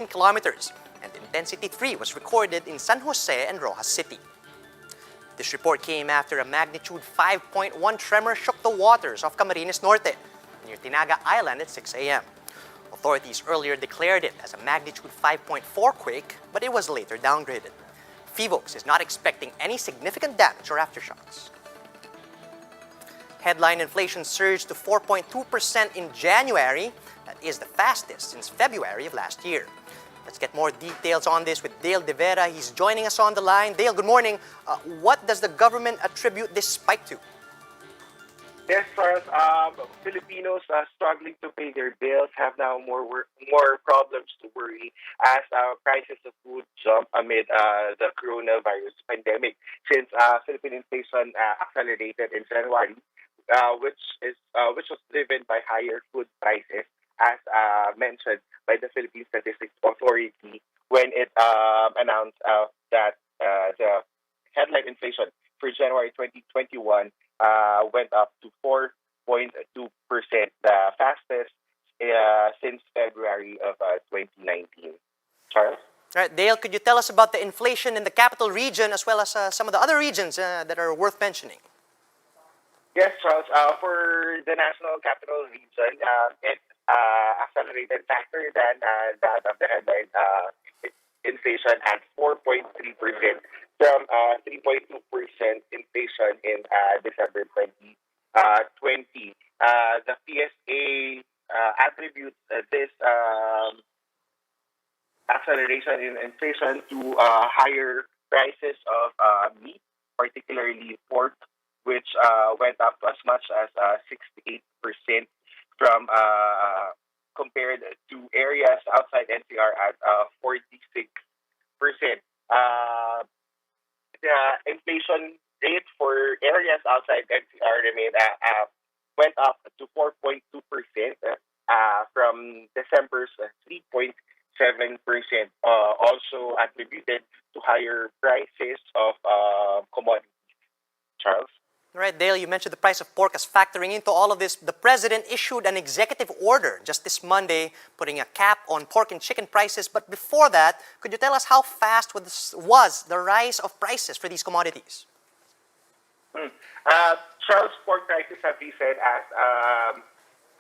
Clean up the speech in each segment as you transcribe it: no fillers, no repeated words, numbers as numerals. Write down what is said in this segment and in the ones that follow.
kilometers, and intensity 3 was recorded in San Jose and Rojas City. This report came after a magnitude 5.1 tremor shook the waters off Camarines Norte, near Tinaga Island at 6 a.m. Authorities earlier declared it as a magnitude 5.4 quake, but it was later downgraded. PHIVOLCS is not expecting any significant damage or aftershocks. Headline inflation surged to 4.2% in January. That is the fastest since February of last year. Let's get more details on this with Dale De Vera. He's joining us on the line. Dale, good morning. What does the government attribute this spike to? Yes, Charles. Filipinos struggling to pay their bills have now more problems to worry as prices of food jump amid the coronavirus pandemic. Since Philippine inflation accelerated in January, which was driven by higher food prices, as mentioned by the Philippine Statistics Authority when it announced that the headline inflation for January 2021 went up to 4.2%, the fastest since February of 2019. Charles? All right, Dale, could you tell us about the inflation in the capital region as well as some of the other regions that are worth mentioning? Yes, Charles. For the National Capital Region, it accelerated faster than that of the headline inflation at 4.3% from 3.2% inflation in December 2020. The PSA attributes this acceleration in inflation to higher prices of meat, particularly pork, which went up to as much as 68% from compared to areas outside NCR at 46%. The inflation rate for areas outside NCR went up to 4.2% from December's 3.7%, also attributed to higher prices of commodities. Charles? All right, Dale, you mentioned the price of pork as factoring into all of this. The president issued an executive order just this Monday putting a cap on pork and chicken prices. But before that, could you tell us how fast was the rise of prices for these commodities? Charles, pork prices have risen as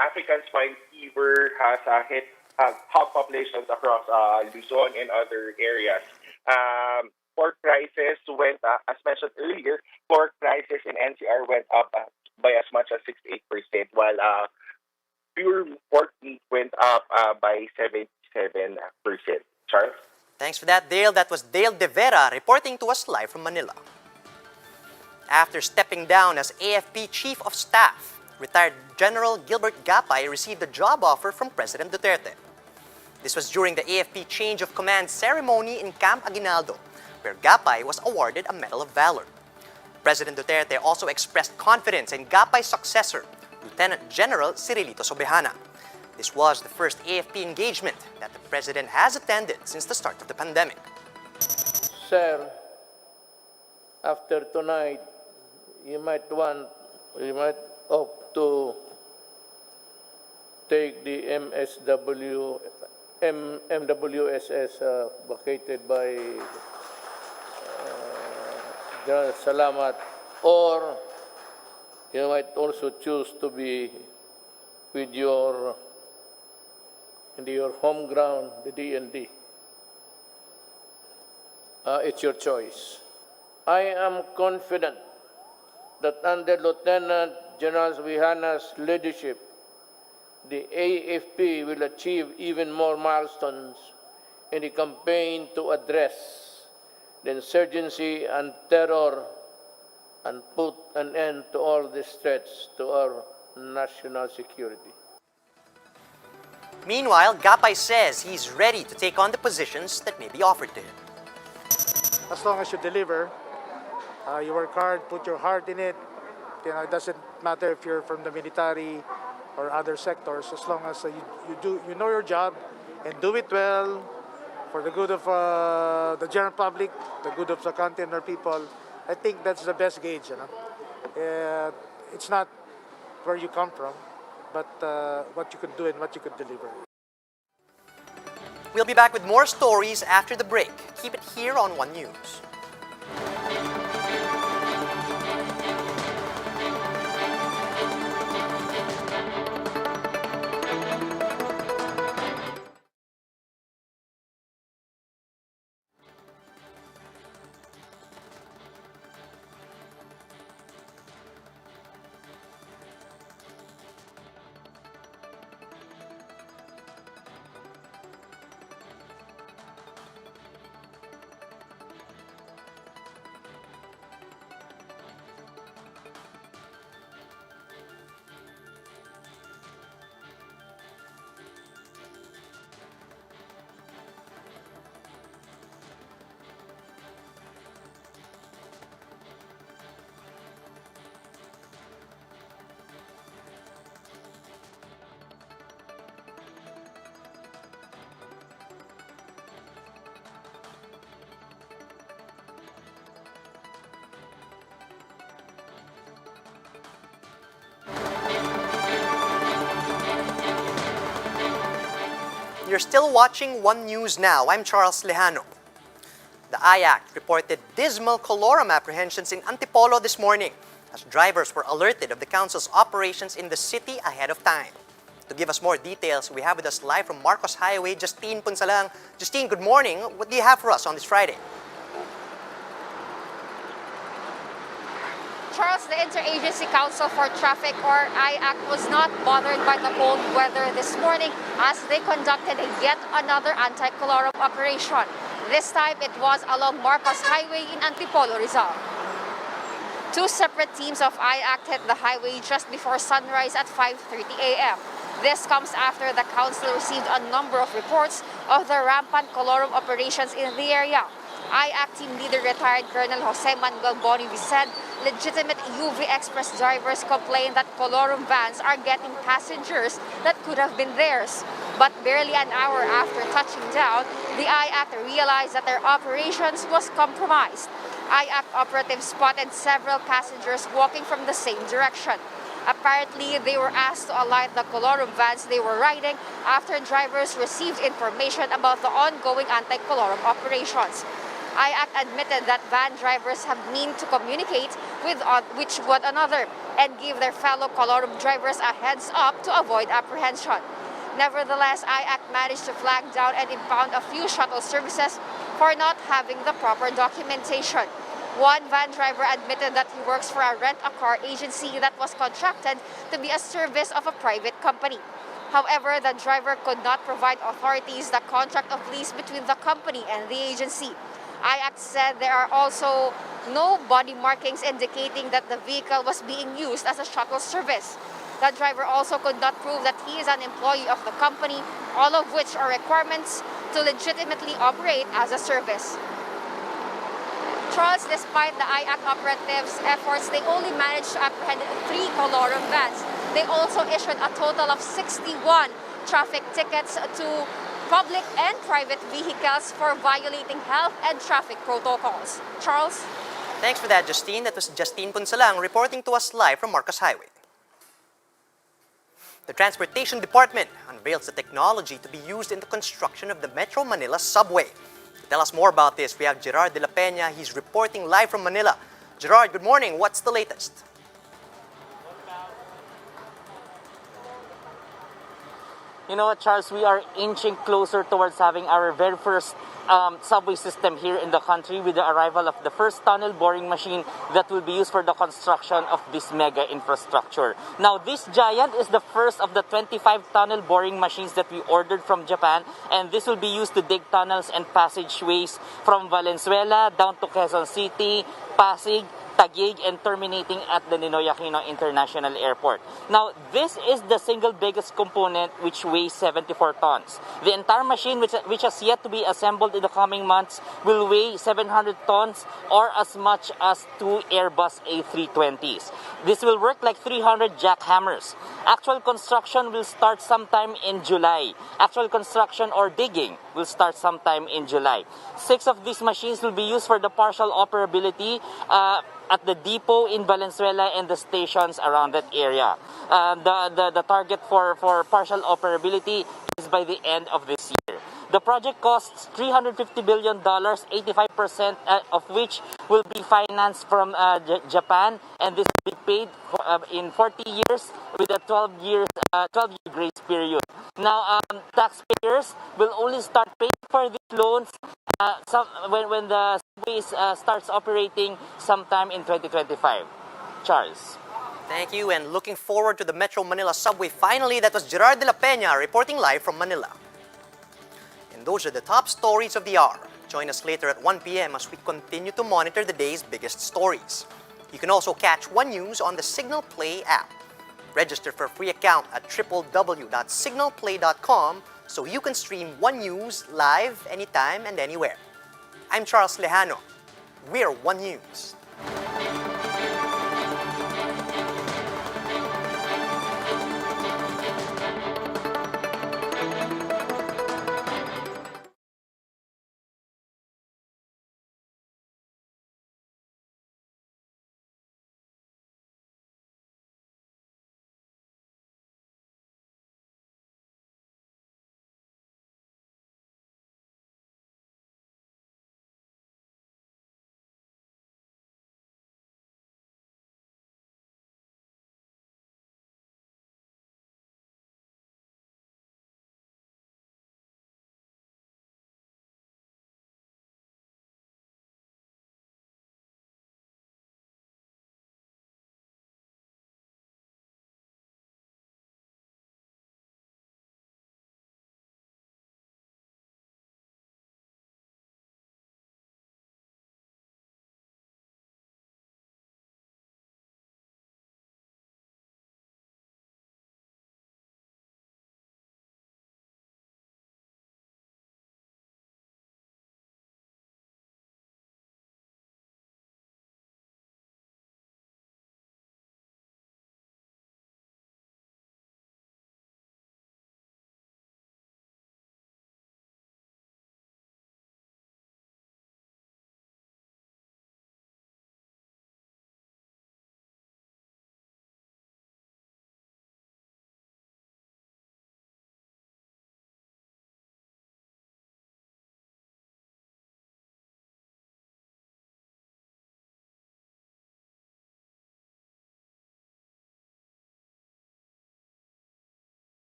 African swine fever has hit hog populations across Luzon and other areas. Pork prices went, as mentioned earlier, pork prices in NCR went up by as much as 68%, while pure pork meat went up by 77%. Charles? Thanks for that, Dale. That was Dale De Vera reporting to us live from Manila. After stepping down as AFP Chief of Staff, retired General Gilbert Gapay received a job offer from President Duterte. This was during the AFP Change of Command ceremony in Camp Aguinaldo, where Gapay was awarded a Medal of Valor. President Duterte also expressed confidence in Gapay's successor, Lieutenant General Cirilito Sobejana. This was the first AFP engagement that the President has attended since the start of the pandemic. Sir, after tonight, you might opt to take the MWSS vacated by General Salamat, or you might also choose to be with your home ground, the DND. It's your choice. I am confident that under Lieutenant General Sobejana's leadership, the AFP will achieve even more milestones in the campaign to address the insurgency and terror and put an end to all these threats to our national security. Meanwhile, Gapay says he's ready to take on the positions that may be offered to him. As long as you deliver, you work hard, put your heart in it. It doesn't matter if you're from the military or other sectors. As long as you know your job and do it well for the good of the general public, the good of the country and our people, I think that's the best gauge. It's not where you come from, but what you could do and what you could deliver. We'll be back with more stories after the break. Keep it here on One News. You're still watching One News Now. I'm Charles Lejano. The IACT reported dismal colorum apprehensions in Antipolo this morning as drivers were alerted of the council's operations in the city ahead of time. To give us more details, we have with us live from Marcos Highway, Justine Punsalang. Justine, good morning. What do you have for us on this Friday? Charles, the Interagency Council for Traffic, or IACT, was not bothered by the cold weather this morning as they conducted yet another anti-colorum operation. This time, it was along Marcos Highway in Antipolo, Rizal. Two separate teams of IACT hit the highway just before sunrise at 5:30 a.m. This comes after the council received a number of reports of the rampant colorum operations in the area. IACT team leader retired Colonel Jose Manuel Bonivi said legitimate UV Express drivers complain that colorum vans are getting passengers that could have been theirs. But barely an hour after touching down, the IACT realized that their operations was compromised. IACT operatives spotted several passengers walking from the same direction. Apparently, they were asked to alight the colorum vans they were riding after drivers received information about the ongoing anti-colorum operations. IACT admitted that van drivers have meant to communicate with one another and give their fellow colorum drivers a heads up to avoid apprehension. Nevertheless, IACT managed to flag down and impound a few shuttle services for not having the proper documentation. One van driver admitted that he works for a rent-a-car agency that was contracted to be a service of a private company. However, the driver could not provide authorities the contract of lease between the company and the agency. IACT said there are also no body markings indicating that the vehicle was being used as a shuttle service. The driver also could not prove that he is an employee of the company, all of which are requirements to legitimately operate as a service. Charles, despite the IACT operatives' efforts, they only managed to apprehend 3 colorum vans. They also issued a total of 61 traffic tickets to public and private vehicles for violating health and traffic protocols. Charles? Thanks for that, Justine. That was Justine Punsalang reporting to us live from Marcos Highway. The Transportation Department unveils the technology to be used in the construction of the Metro Manila subway. To tell us more about this, we have Gerard de la Peña. He's reporting live from Manila. Gerard, good morning. What's the latest? You know what, Charles, we are inching closer towards having our very first subway system here in the country with the arrival of the first tunnel boring machine that will be used for the construction of this mega infrastructure. Now, this giant is the first of the 25 tunnel boring machines that we ordered from Japan, and this will be used to dig tunnels and passageways from Valenzuela down to Quezon City, Pasig, Taguig, and terminating at the Ninoy Aquino International Airport. Now, this is the single biggest component, which weighs 74 tons. The entire machine, which has yet to be assembled in the coming months, will weigh 700 tons or as much as 2 Airbus A320s. This will work like 300 jackhammers. Actual construction will start sometime in July. Actual construction or digging will start sometime in July. 6 of these machines will be used for the partial operability at the depot in Valenzuela and the stations around that area. The target for partial operability is by the end of this year. The project costs $350 billion, 85% of which will be financed from Japan, and this will be paid in 40 years with a 12-year grace period. Now, taxpayers will only start paying for these loans when the subway starts operating sometime in 2025. Charles. Thank you, and looking forward to the Metro Manila subway finally. That was Gerard de la Peña reporting live from Manila. And those are the top stories of the hour. Join us later at 1 p.m. as we continue to monitor the day's biggest stories. You can also catch One News on the Signal Play app. Register for a free account at www.signalplay.com so you can stream One News live anytime and anywhere. I'm Charles Lejano. We're One News.